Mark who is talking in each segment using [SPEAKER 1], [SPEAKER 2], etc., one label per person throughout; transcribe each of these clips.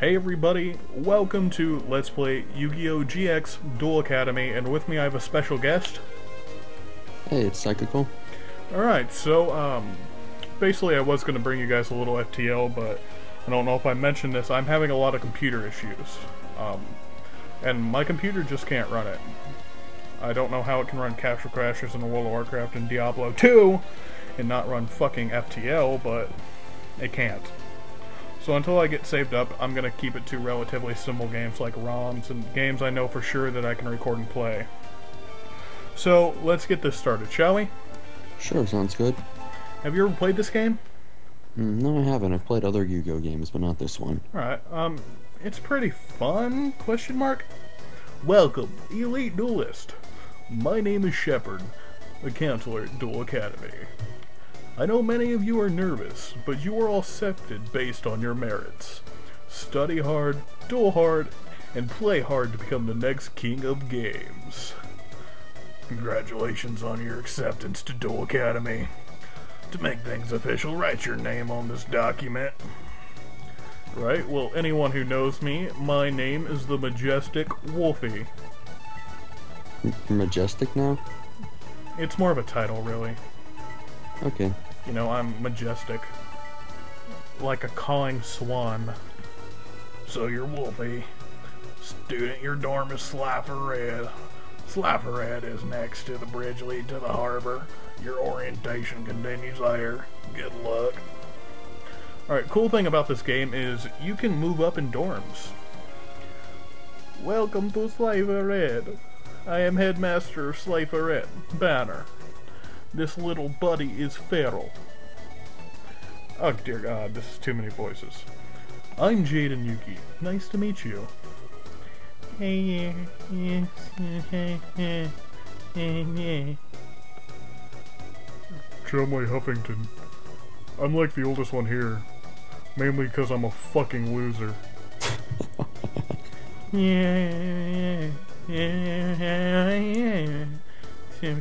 [SPEAKER 1] Hey everybody, welcome to Let's Play Yu-Gi-Oh! GX Duel Academy, and with me I have a special guest.
[SPEAKER 2] Hey, it's Sykikal.
[SPEAKER 1] Alright, so, basically I was going to bring you guys a little FTL, but I don't know if I mentioned this, I'm having a lot of computer issues. And my computer just can't run it. I don't know how it can run Capture Crashers in World of Warcraft and Diablo 2 and not run fucking FTL, but it can't. So until I get saved up, I'm going to keep it to relatively simple games like ROMs and games I know for sure that I can record and play. So let's get this started, shall we?
[SPEAKER 2] Sure, sounds good.
[SPEAKER 1] Have you ever played this game?
[SPEAKER 2] No, I haven't. I've played other Yu-Gi-Oh games, but not this one.
[SPEAKER 1] Alright, it's pretty fun, question mark? Welcome, Elite Duelist. My name is Shepard, a counselor at Duel Academy. I know many of you are nervous, but you are all accepted based on your merits. Study hard, duel hard, and play hard to become the next king of games. Congratulations on your acceptance to Duel Academy. To make things official, write your name on this document. Right, well, anyone who knows me, my name is the Majestic Wolfie.
[SPEAKER 2] Majestic now?
[SPEAKER 1] It's more of a title, really.
[SPEAKER 2] Okay.
[SPEAKER 1] You know, I'm majestic. Like a cawing swan. So you're Wolfie. Student, your dorm is Slaffered. Slaffered is next to the bridge lead to the harbor. Your orientation continues there. Good luck. Alright, cool thing about this game is you can move up in dorms. Welcome to Slaffered. I am headmaster of Slaffered, Banner. This little buddy is feral. Oh dear God, this is too many voices. I'm Jaden Yuki. Nice to meet you. Chumley Huffington. I'm like the oldest one here. Mainly because I'm a fucking loser.
[SPEAKER 2] Is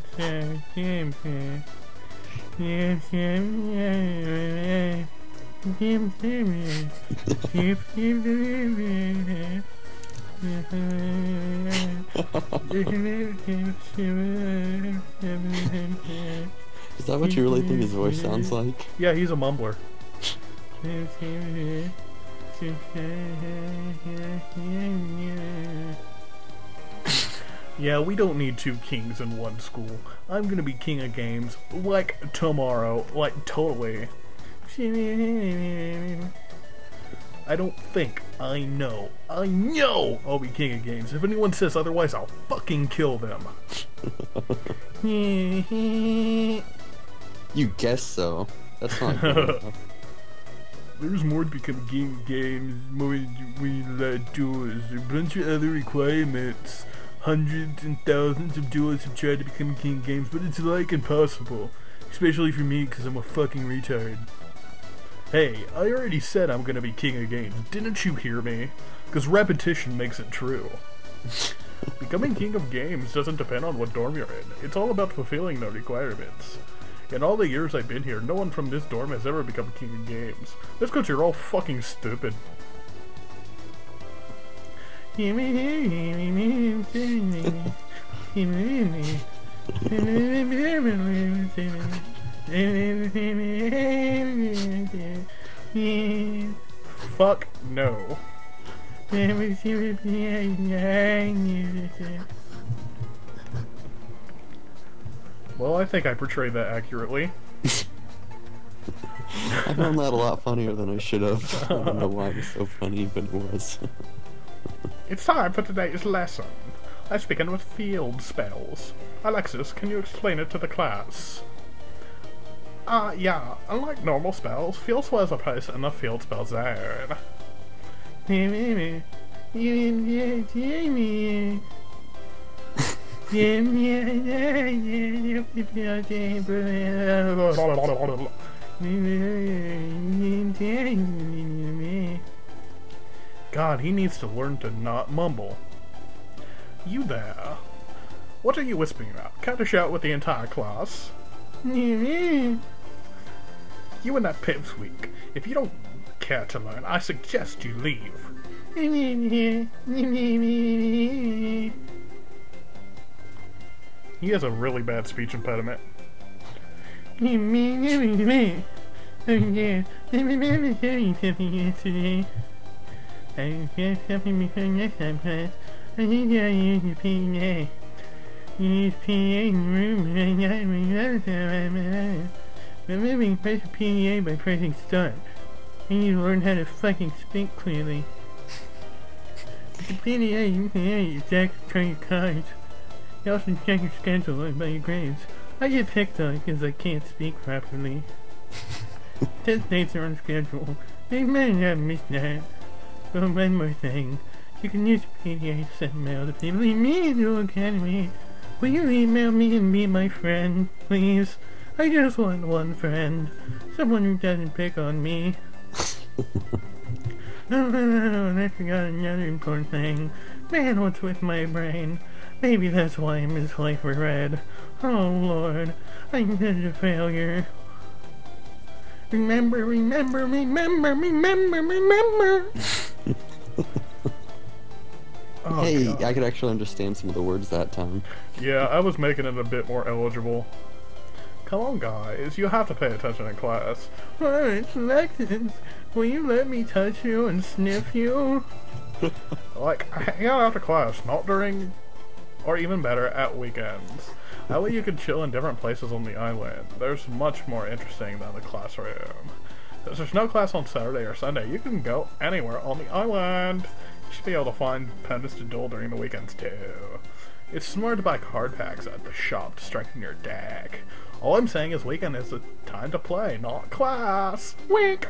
[SPEAKER 2] that what you really think his voice sounds like?
[SPEAKER 1] Yeah, he's a mumbler. Yeah, we don't need two kings in one school. I'm gonna be king of games, like tomorrow, like totally. I don't think, I know I'll be king of games. If anyone says otherwise, I'll fucking kill them.
[SPEAKER 2] You guess so. That's not good enough.
[SPEAKER 1] There's more to become king of games, more we let duels, a bunch of other requirements. Hundreds and thousands of duelists have tried to become king of games, but it's like impossible. Especially for me, because I'm a fucking retard. Hey, I already said I'm gonna be king of games. Didn't you hear me? Because repetition makes it true. Becoming king of games doesn't depend on what dorm you're in. It's all about fulfilling the requirements. In all the years I've been here, no one from this dorm has ever become king of games. That's because you're all fucking stupid. Fuck no. Well, I think I portrayed that accurately.
[SPEAKER 2] I found that a lot funnier than I should have. I don't know why it was so funny, but it was.
[SPEAKER 1] It's time for today's lesson. Let's begin with field spells. Alexis, can you explain it to the class? Yeah. Unlike normal spells, field spells are placed in the field spell zone. God, he needs to learn to not mumble. You there. What are you whispering about? Can't you shout with the entire class? You and that pipsqueak. If you don't care to learn, I suggest you leave. He has a really bad speech impediment. Press PA by pressing start. You need to learn how to fucking speak clearly. With the PDA, you can edit your decks and try your cards. You also check your schedule and by your grades. I get picked on because I can't speak properly. Test dates are on schedule. They might not miss that. But one more thing. You can use PDA to send mail to people in me in Duel Academy. Will you email me and be my friend, please? I just want one friend. Someone who doesn't pick on me. And I forgot another important thing. Man, what's with my brain? Maybe that's why I'm his life for red. Oh Lord, I'm such a failure. Remember, remember, remember, remember, remember. Oh,
[SPEAKER 2] hey,
[SPEAKER 1] God.
[SPEAKER 2] I could actually understand some of the words that time.
[SPEAKER 1] Yeah, I was making it a bit more eligible. Come on, guys, you have to pay attention in class. Alright, Alexis, will you let me touch you and sniff you? Like, hang out after class, not during, or even better, at weekends. That way you can chill in different places on the island. There's much more interesting than the classroom. Since there's no class on Saturday or Sunday, you can go anywhere on the island. You should be able to find pendants to duel during the weekends too. It's smart to buy card packs at the shop to strengthen your deck. All I'm saying is weekend is the time to play, not class. Wink!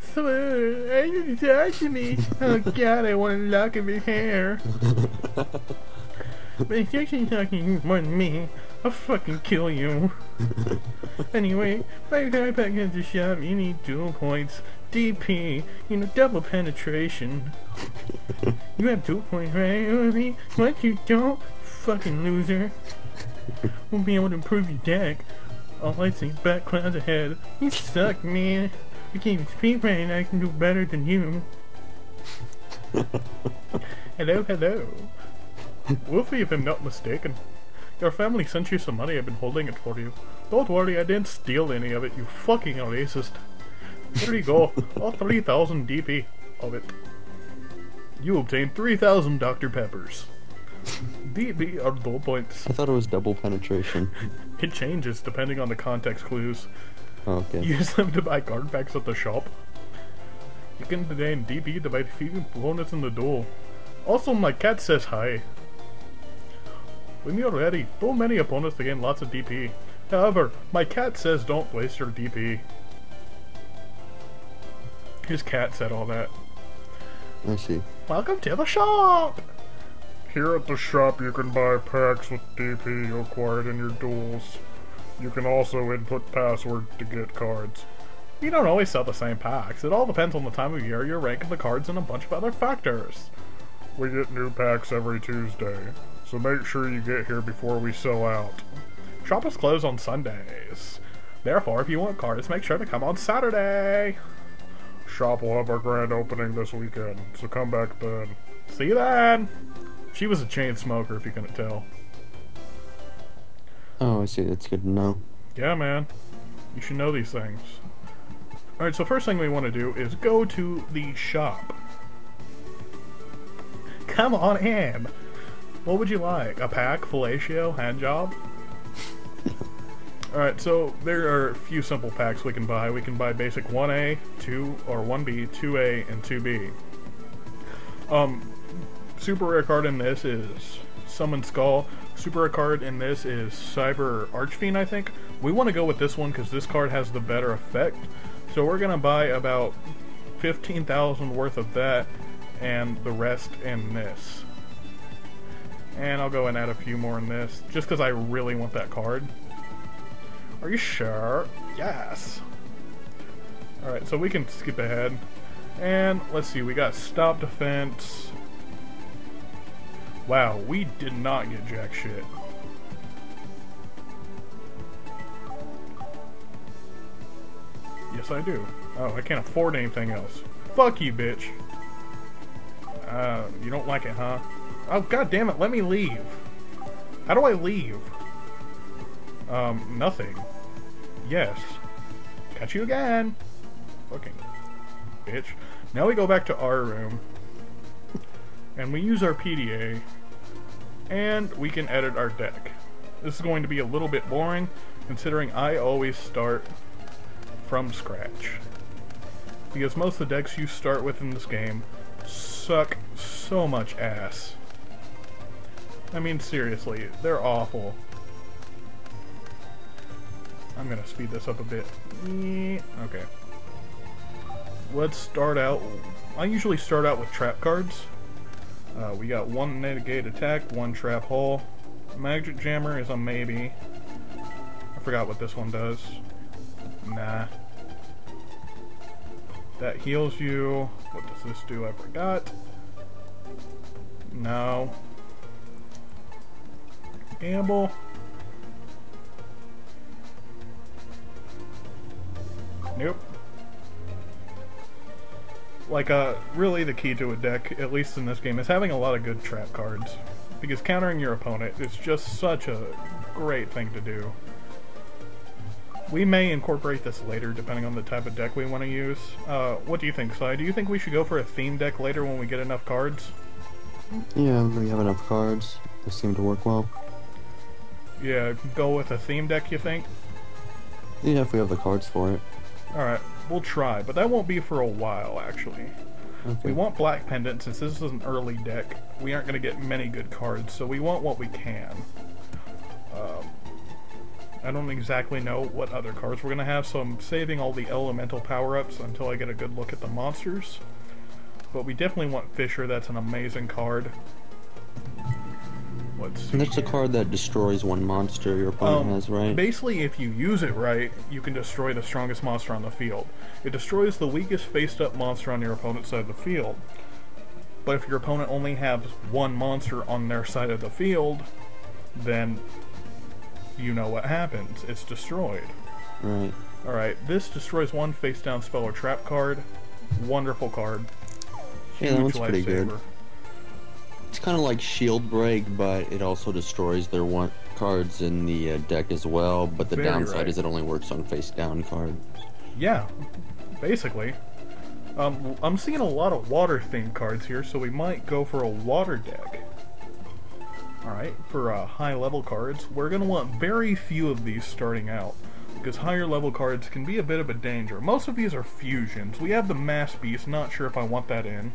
[SPEAKER 1] So, I need to talk to me. Oh God, I want a lock of his hair. But if you're actually talking more than me, I'll fucking kill you. Anyway, buy card pack at the shop, you need dual points. DP, you know, double penetration. You have 2 points, right, Obi? What, you don't? Fucking loser. Won't be able to improve your deck. All I see is back clouds ahead. You suck, man. I can't even speak right and I can do better than you. Hello, hello. Wolfie, if I'm not mistaken. Your family sent you some money, I've been holding it for you. Don't worry, I didn't steal any of it, you fucking racist. There you go, all 3,000 DP of it. You obtained 3,000 Dr. Peppers. DP are dual points.
[SPEAKER 2] I thought it was double penetration.
[SPEAKER 1] It changes depending on the context clues.
[SPEAKER 2] Oh, okay.
[SPEAKER 1] Use them to buy card packs at the shop. You can gain DP to buy defeating opponents in the duel. Also, my cat says hi. When you're ready, duel many opponents to gain lots of DP. However, my cat says don't waste your DP. His cat said all that.
[SPEAKER 2] I see.
[SPEAKER 1] Welcome to the shop! Here at the shop you can buy packs with DP you acquired in your duels. You can also input password to get cards. You don't always sell the same packs. It all depends on the time of year, your rank of the cards, and a bunch of other factors. We get new packs every Tuesday, so make sure you get here before we sell out. Shop is closed on Sundays. Therefore, if you want cards, make sure to come on Saturday. Shop will have our grand opening this weekend, so come back then. See you then! She was a chain smoker, if you couldn't tell.
[SPEAKER 2] Oh, I see. That's good to know.
[SPEAKER 1] Yeah, man. You should know these things. Alright, so first thing we want to do is go to the shop. Come on in! What would you like? A pack, fellatio, handjob? Alright, so there are a few simple packs we can buy. We can buy basic 1A, 2, or 1B, 2A, and 2B. Super rare card in this is Summon Skull. Super rare card in this is Cyber Archfiend, I think. We want to go with this one because this card has the better effect. So we're going to buy about 15,000 worth of that and the rest in this. And I'll go and add a few more in this just because I really want that card. Are you sure? Yes! Alright, so we can skip ahead. And let's see, we got Stop Defense. Wow, we did not get jack shit. Yes, I do. Oh, I can't afford anything else. Fuck you, bitch. You don't like it, huh? Oh, god damn it, let me leave. How do I leave? Nothing. Yes. Catch you again. Fucking bitch. Now we go back to our room. And we use our PDA. And we can edit our deck. This is going to be a little bit boring, considering I always start from scratch. Because most of the decks you start with in this game suck so much ass. I mean, seriously, they're awful. I'm gonna speed this up a bit. Okay. Let's start out. I usually start out with trap cards. We got 1 negate attack, 1 trap hole. Magic Jammer is a maybe. I forgot what this one does. Nah. That heals you. What does this do? I forgot. No. Gamble. Nope. Like, really the key to a deck, at least in this game, is having a lot of good trap cards. Because countering your opponent is just such a great thing to do. We may incorporate this later, depending on the type of deck we want to use. What do you think, Sai? Do you think we should go for a theme deck later when we get enough cards?
[SPEAKER 2] Yeah, we have enough cards. They seem to work well.
[SPEAKER 1] Yeah, go with a theme deck, you think?
[SPEAKER 2] Yeah, if we have the cards for it.
[SPEAKER 1] Alright, we'll try, but that won't be for a while, actually.
[SPEAKER 2] Okay.
[SPEAKER 1] We want Black Pendant, since this is an early deck. We aren't going to get many good cards, so we want what we can. I don't exactly know what other cards we're going to have, so I'm saving all the elemental power-ups until I get a good look at the monsters. But we definitely want Fisher, that's an amazing card. Let's see.
[SPEAKER 2] And that's the card that destroys one monster your opponent has, right?
[SPEAKER 1] Basically, if you use it right, you can destroy the strongest monster on the field. It destroys the weakest faced-up monster on your opponent's side of the field. But if your opponent only has one monster on their side of the field, then you know what happens. It's destroyed.
[SPEAKER 2] Right.
[SPEAKER 1] Alright, this destroys one face-down spell or trap card. Wonderful card.
[SPEAKER 2] Yeah, that one's pretty good.
[SPEAKER 1] Lifesaver.
[SPEAKER 2] It's kind of like Shield Break, but it also destroys their one cards in the deck as well. But the
[SPEAKER 1] Very
[SPEAKER 2] downside
[SPEAKER 1] right.
[SPEAKER 2] is it only works on face-down cards.
[SPEAKER 1] Yeah, basically. I'm seeing a lot of water-themed cards here, so we might go for a water deck. Alright, for high-level cards, we're going to want very few of these starting out, because higher-level cards can be a bit of a danger. Most of these are fusions. We have the Mass Beast, not sure if I want that in.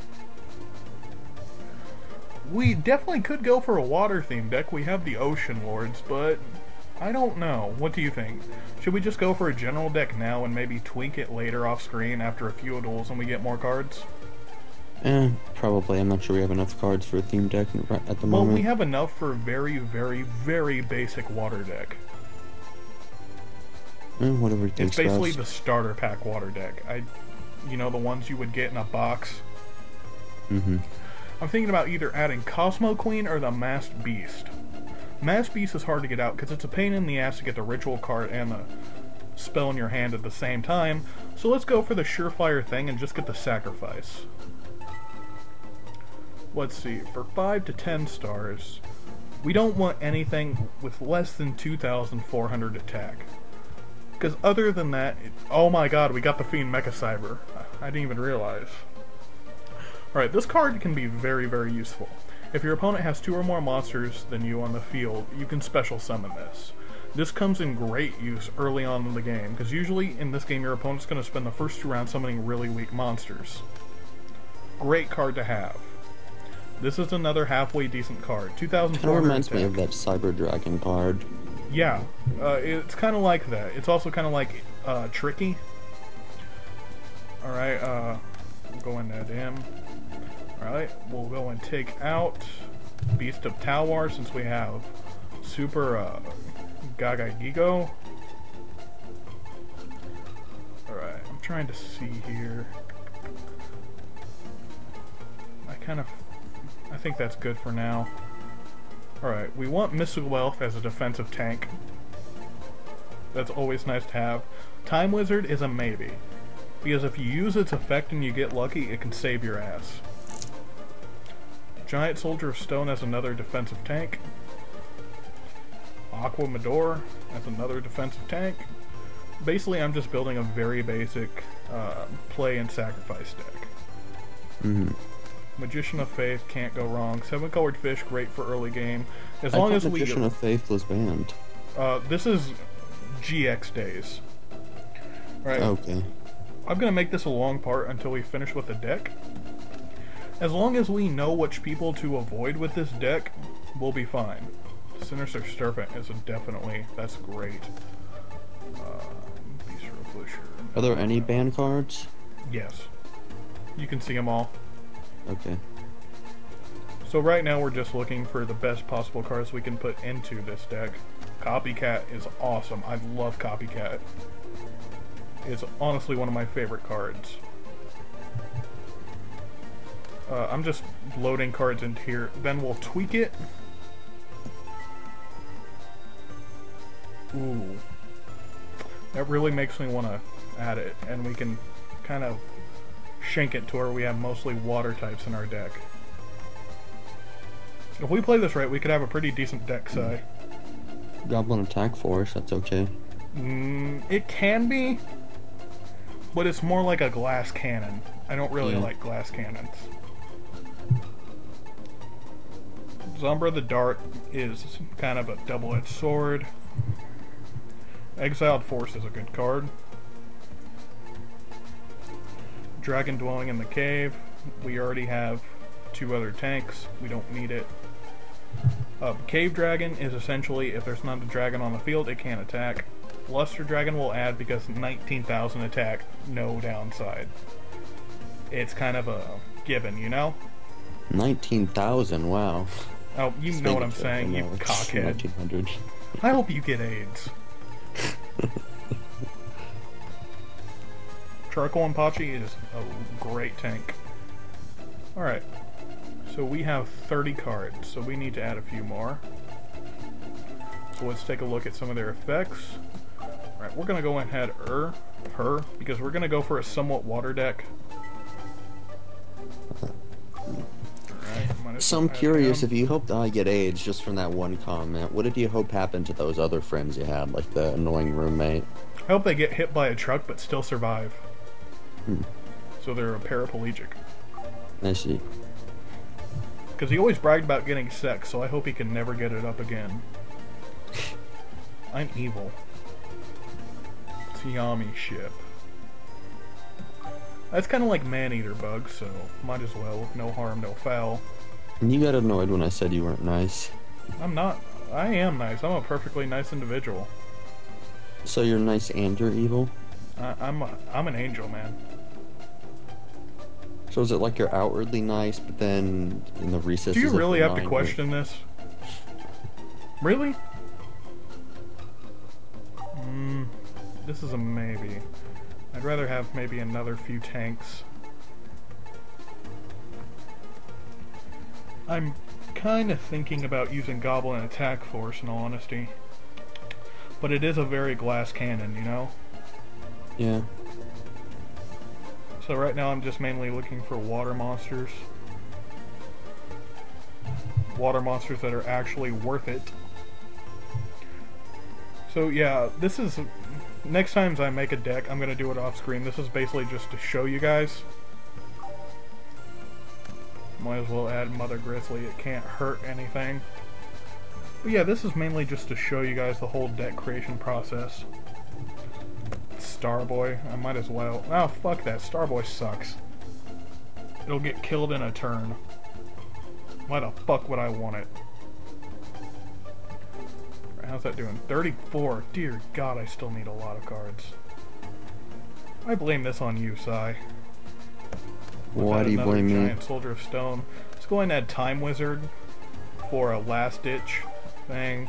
[SPEAKER 1] We definitely could go for a water-themed deck. We have the Ocean Lords, but I don't know. What do you think? Should we just go for a general deck now and maybe tweak it later off-screen after a few duels and we get more cards?
[SPEAKER 2] Probably. I'm not sure we have enough cards for a theme deck at the
[SPEAKER 1] Well,
[SPEAKER 2] moment.
[SPEAKER 1] we have enough for a very, very, very basic water deck.
[SPEAKER 2] Whatever you think's
[SPEAKER 1] It's basically
[SPEAKER 2] best.
[SPEAKER 1] the starter pack water deck. You know, the ones you would get in a box.
[SPEAKER 2] Mm-hmm.
[SPEAKER 1] I'm thinking about either adding Cosmo Queen or the Masked Beast. Masked Beast is hard to get out because it's a pain in the ass to get the ritual card and the spell in your hand at the same time, so let's go for the surefire thing and just get the sacrifice. Let's see, for 5 to 10 stars, we don't want anything with less than 2,400 attack. Because other than that, oh my god, we got the Fiend Mecha Cyber. I didn't even realize. Alright, this card can be very, very useful. If your opponent has 2 or more monsters than you on the field, you can special summon this. This comes in great use early on in the game, because usually in this game your opponent's going to spend the first 2 rounds summoning really weak monsters. Great card to have. This is another halfway decent card. 2,400
[SPEAKER 2] Kind of reminds me
[SPEAKER 1] attack.
[SPEAKER 2] of that Cyber Dragon card.
[SPEAKER 1] Yeah, it's kind of like that. It's also kind of like Tricky. Alright, we'll go in that in. Alright, we'll go and take out Beast of Talwar since we have Super Gaga Gigo. Alright, I'm trying to see here. I think that's good for now. Alright, we want Mystical Elf as a defensive tank. That's always nice to have. Time Wizard is a maybe. Because if you use its effect and you get lucky, it can save your ass. Giant Soldier of Stone as another defensive tank. Aqua Medor as another defensive tank. Basically, I'm just building a very basic play and sacrifice deck.
[SPEAKER 2] Mm-hmm.
[SPEAKER 1] Magician of Faith, can't go wrong. 7-colored fish, great for early game. As long as we...
[SPEAKER 2] Magician of Faith was banned.
[SPEAKER 1] This is GX days. Right.
[SPEAKER 2] Okay.
[SPEAKER 1] I'm going to make this a long part until we finish with the deck. As long as we know which people to avoid with this deck, we'll be fine. Sinister Serpent is definitely... That's great. Beast Busher.
[SPEAKER 2] Are there any ban cards?
[SPEAKER 1] Yes. You can see them all.
[SPEAKER 2] Okay.
[SPEAKER 1] So right now we're just looking for the best possible cards we can put into this deck. Copycat is awesome. I love Copycat. It's honestly one of my favorite cards. I'm just loading cards into here. Then we'll tweak it. Ooh. That really makes me want to add it. And we can kind of shank it to where we have mostly water types in our deck. If we play this right, we could have a pretty decent deck, Si.
[SPEAKER 2] Goblin Attack Force, that's okay.
[SPEAKER 1] It can be, but it's more like a glass cannon. I don't really like glass cannons. Zombra the Dart is kind of a double-edged sword. Exiled Force is a good card. Dragon Dwelling in the Cave. We already have 2 other tanks. We don't need it. Cave Dragon is essentially, if there's not a dragon on the field, it can't attack. Luster Dragon will add because 19,000 attack, no downside. It's kind of a given, you know?
[SPEAKER 2] 19,000, wow.
[SPEAKER 1] Oh, you know what I'm saying, you cockhead.
[SPEAKER 2] 1900.
[SPEAKER 1] I hope you get AIDS. Charcoal and Pachi is a great tank. Alright. So we have 30 cards, so we need to add a few more. So let's take a look at some of their effects. Alright, we're gonna go ahead her, because we're gonna go for a somewhat water deck. Right,
[SPEAKER 2] so I'm curious, if you hope that I get AIDS just from that one comment, what did you hope happened to those other friends you had, like the annoying roommate?
[SPEAKER 1] I hope they get hit by a truck but still survive. So they're a paraplegic.
[SPEAKER 2] I see.
[SPEAKER 1] Because he always bragged about getting sex, so I hope he can never get it up again. I'm evil. Tiami ship. That's kind of like Man-Eater Bug, so might as well. No harm, no foul.
[SPEAKER 2] You got annoyed when I said you weren't nice.
[SPEAKER 1] I'm not. I am nice. I'm a perfectly nice individual.
[SPEAKER 2] So you're nice and you're evil?
[SPEAKER 1] I'm an angel, man.
[SPEAKER 2] So is it like you're outwardly nice, but then in the recesses
[SPEAKER 1] Do you really
[SPEAKER 2] of
[SPEAKER 1] have
[SPEAKER 2] your
[SPEAKER 1] to
[SPEAKER 2] mind,
[SPEAKER 1] question this? Really? This is a maybe. I'd rather have maybe another few tanks. I'm kind of thinking about using Goblin Attack Force, in all honesty. But it is a very glass cannon, you know?
[SPEAKER 2] Yeah.
[SPEAKER 1] So right now I'm just mainly looking for water monsters. Water monsters that are actually worth it. So yeah, this is... Next time I make a deck, I'm going to do it off screen. This is basically just to show you guys. Might as well add Mother Grizzly, it can't hurt anything. But yeah, this is mainly just to show you guys the whole deck creation process. Starboy, I might as well. Oh, fuck that, Starboy sucks. It'll get killed in a turn. Why the fuck would I want it? How's that doing? 34. Dear God, I still need a lot of cards. I blame this on you, Si.
[SPEAKER 2] Why do you blame me?
[SPEAKER 1] Giant Soldier of Stone. Let's go ahead and add Time Wizard for a last ditch thing.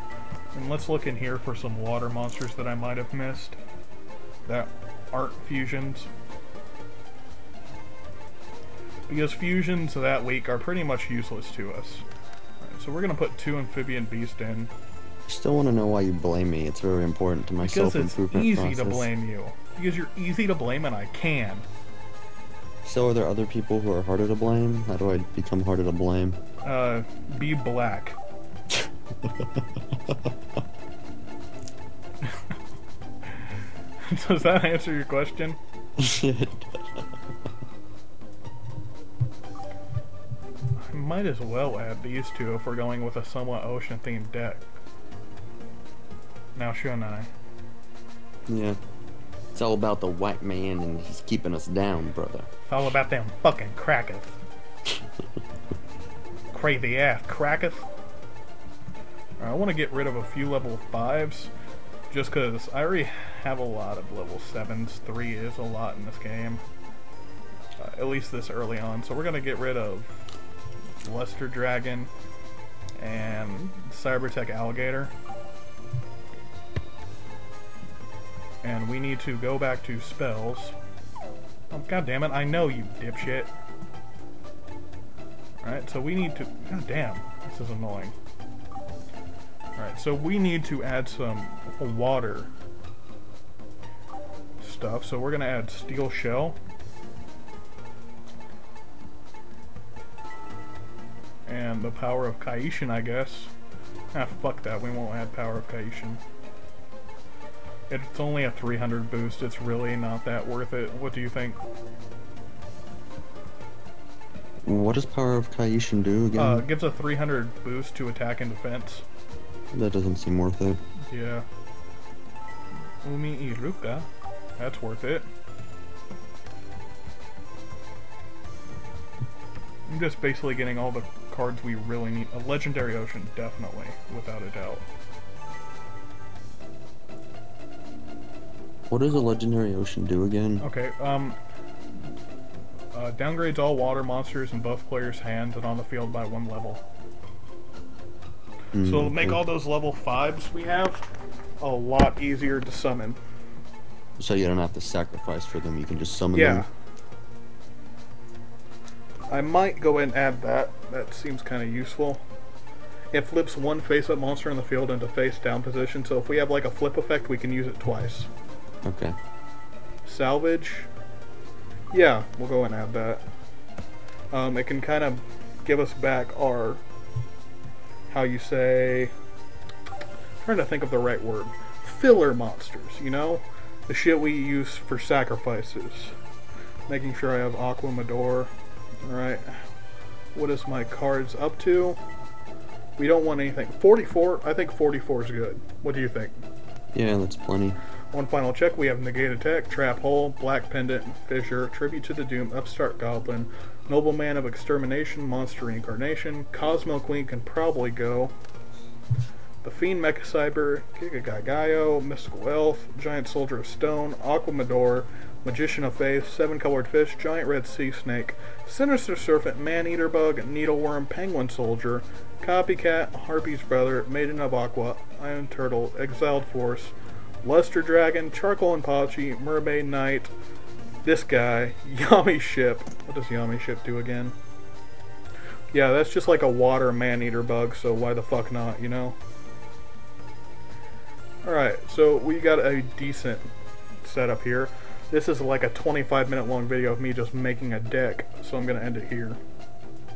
[SPEAKER 1] And let's look in here for some water monsters that I might have missed that aren't fusions. Because fusions that week are pretty much useless to us. Right, so we're going to put 2 Amphibian Beast in.
[SPEAKER 2] I still want to know why you blame me. It's very important to my self-improvement process.
[SPEAKER 1] Because it's easy to blame you. Because you're easy to blame and I can.
[SPEAKER 2] So are there other people who are harder to blame? How do I become harder to blame?
[SPEAKER 1] Be black. Does that answer your question? I might as well add these two if we're going with a somewhat ocean-themed deck. Now, Shunai.
[SPEAKER 2] Yeah. It's all about the white man and he's keeping us down, brother.
[SPEAKER 1] It's all about them fucking crackers. Crazy ass crackers. I want to get rid of a few level 5s. Just because I already have a lot of level 7s. 3 is a lot in this game. At least this early on. So we're going to get rid of Luster Dragon and Cybertech Alligator. And we need to go back to spells. Oh, god damn it, I know, you dipshit. Alright, so we need to... God damn, this is annoying. Alright, so we need to add some water stuff. So we're going to add Steel Shell. And the Power of Kaishin, I guess. Ah, fuck that, we won't add Power of Kaishin. It's only a 300 boost, it's really not that worth it. What do you think?
[SPEAKER 2] What does Power of Kaishin do again?
[SPEAKER 1] It gives a 300 boost to attack and defense.
[SPEAKER 2] That doesn't seem worth it.
[SPEAKER 1] Yeah. Umi Iruka. That's worth it. I'm just basically getting all the cards we really need. A Legendary Ocean, definitely, without a doubt.
[SPEAKER 2] What does a Legendary Ocean do again?
[SPEAKER 1] Okay, downgrades all water monsters in both players' hands and on the field by 1 level. So it'll make all those level 5s we have a lot easier to summon.
[SPEAKER 2] So you don't have to sacrifice for them, you can just summon them?
[SPEAKER 1] I might go ahead and add that. That seems kind of useful. It flips one face-up monster in the field into face-down position, so if we have like a flip effect, we can use it twice.
[SPEAKER 2] Okay.
[SPEAKER 1] Salvage. Yeah, we'll go and add that. It can kind of give us back our, how you say, I'm trying to think of the right word, filler monsters, you know? The shit we use for sacrifices. Making sure I have Aqua Mador. Alright. What is my cards up to? We don't want anything. 44? I think 44 is good. What do you think?
[SPEAKER 2] Yeah, that's plenty.
[SPEAKER 1] One final check, we have Negate Attack, Trap Hole, Black Pendant, Fissure, Tribute to the Doom, Upstart Goblin, Nobleman of Extermination, Monster Reincarnation, Cosmo Queen can probably go, The Fiend Mecha Cyber, Gigagaio, Mystical Elf, Giant Soldier of Stone, Aqua Mador, Magician of Faith, 7-Colored Fish, Giant Red Sea Snake, Sinister Serpent, Man-Eater Bug, Needleworm, Penguin Soldier, Copycat, Harpy's Brother, Maiden of Aqua, Iron Turtle, Exiled Force, Luster Dragon, Charcoal and Pachi, Mermaid Knight, this guy, Yami Ship. What does Yami Ship do again? Yeah, that's just like a water man-eater bug, so why the fuck not, you know? Alright, so we got a decent setup here. This is like a 25-minute long video of me just making a deck, so I'm going to end it here.